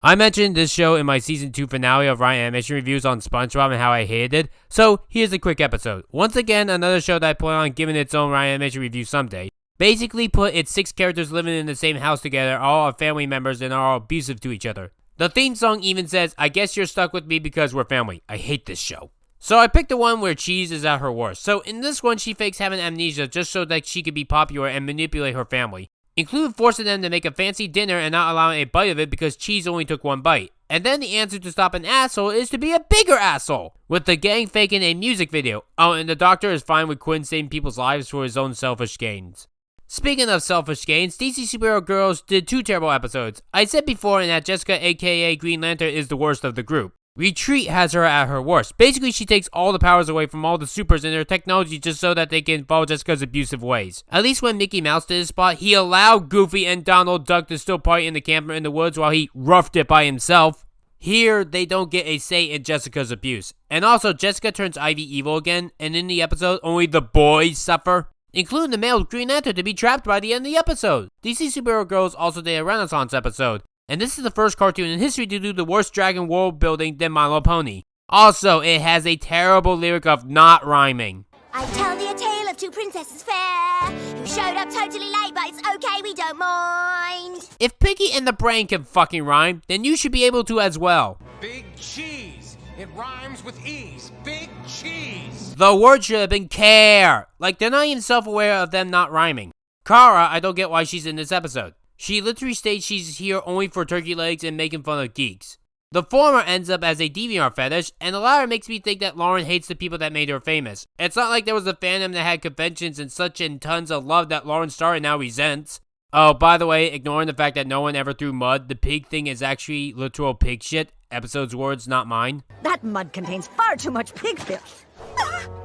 I mentioned this show in my season 2 finale of Ryan Animation Reviews on SpongeBob and how I hated it, so here's a quick episode. Once again, another show that I plan on giving its own Ryan Animation Review someday. Basically put its 6 characters living in the same house together, all are family members and are all abusive to each other. The theme song even says, "I guess you're stuck with me because we're family." I hate this show. So I picked the one where Cheese is at her worst. So in this one, she fakes having amnesia just so that she could be popular and manipulate her family. Include forcing them to make a fancy dinner and not allowing a bite of it because Cheese only took one bite. And then the answer to stop an asshole is to be a bigger asshole, with the gang faking a music video. Oh, and the doctor is fine with Quinn saving people's lives for his own selfish gains. Speaking of selfish gains, DC Superhero Girls did 2 terrible episodes. I said before that Jessica aka Green Lantern is the worst of the group. Retreat has her at her worst. Basically, she takes all the powers away from all the supers and their technology just so that they can follow Jessica's abusive ways. At least when Mickey Mouse did his spot, he allowed Goofy and Donald Duck to still party in the camper in the woods while he roughed it by himself. Here, they don't get a say in Jessica's abuse. And also, Jessica turns Ivy evil again, and in the episode, only the boys suffer, including the male Green Lantern to be trapped by the end of the episode. DC Superhero Girls also did a Renaissance episode. And this is the first cartoon in history to do the worst dragon world building than My Little Pony. Also, it has a terrible lyric of not rhyming. I tell thee a tale of 2 princesses fair, who showed up totally late, but it's okay, we don't mind. If Piggy and the Brain can fucking rhyme, then you should be able to as well. Big cheese. It rhymes with ease. Big cheese. The word should have been care. Like, they're not even self-aware of them not rhyming. Kara, I don't get why she's in this episode. She literally states she's here only for turkey legs and making fun of geeks. The former ends up as a DeviantArt fetish, and the latter makes me think that Lauren hates the people that made her famous. It's not like there was a fandom that had conventions and such and tons of love that Lauren started now resents. Oh, by the way, ignoring the fact that no one ever threw mud, the pig thing is actually literal pig shit. Episode's words, not mine. That mud contains far too much pig filth.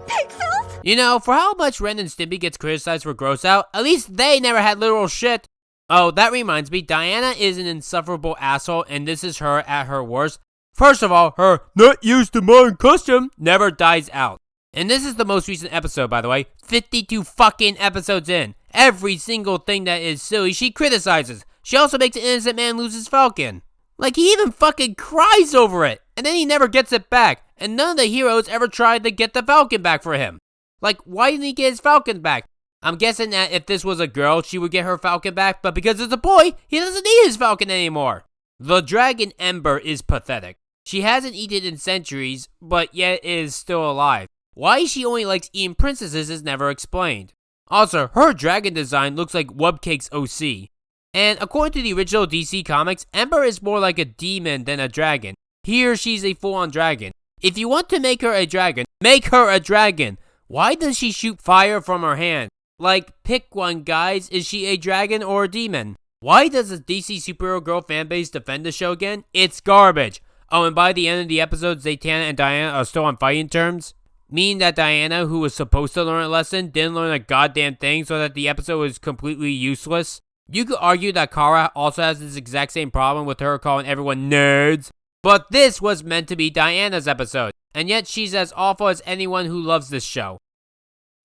Pig filth? You know, for how much Ren and Stimpy gets criticized for gross out, at least they never had literal shit. Oh, that reminds me, Diana is an insufferable asshole, and this is her at her worst. First of all, her not used to modern custom never dies out. And this is the most recent episode, by the way. 52 fucking episodes in. Every single thing that is silly, she criticizes. She also makes an innocent man lose his falcon. Like, he even fucking cries over it, and then he never gets it back. And none of the heroes ever tried to get the falcon back for him. Like, why didn't he get his falcon back? I'm guessing that if this was a girl, she would get her falcon back, but because it's a boy, he doesn't need his falcon anymore. The dragon Ember is pathetic. She hasn't eaten in centuries, but yet is still alive. Why she only likes eating princesses is never explained. Also, her dragon design looks like Wubcake's OC. And according to the original DC comics, Ember is more like a demon than a dragon. Here, she's a full-on dragon. If you want to make her a dragon, make her a dragon. Why does she shoot fire from her hand? Like, pick one, guys. Is she a dragon or a demon? Why does the DC Superhero Girl fanbase defend the show again? It's garbage. Oh, and by the end of the episode, Zatanna and Diana are still on fighting terms. Meaning that Diana, who was supposed to learn a lesson, didn't learn a goddamn thing, so that the episode was completely useless. You could argue that Kara also has this exact same problem with her calling everyone nerds. But this was meant to be Diana's episode. And yet she's as awful as anyone who loves this show.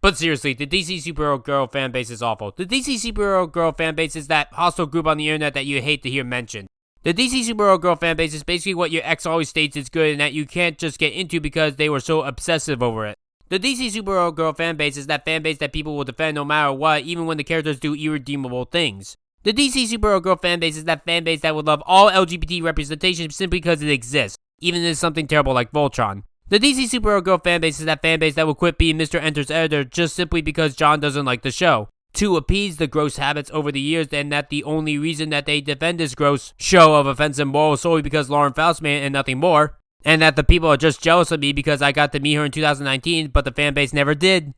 But seriously, the DC Superhero Girl fanbase is awful. The DC Superhero Girl fanbase is that hostile group on the internet that you hate to hear mentioned. The DC Superhero Girl fanbase is basically what your ex always states is good and that you can't just get into because they were so obsessive over it. The DC Superhero Girl fanbase is that fanbase that people will defend no matter what, even when the characters do irredeemable things. The DC Superhero Girl fanbase is that fanbase that would love all LGBT representation simply because it exists, even if it's something terrible like Voltron. The DC Superhero Girl fanbase is that fanbase that will quit being Mr. Enter's editor just simply because John doesn't like the show, to appease the gross habits over the years, and that the only reason that they defend this gross show of offensive morals solely because Lauren Faust made it and nothing more, and that the people are just jealous of me because I got to meet her in 2019, but the fanbase never did.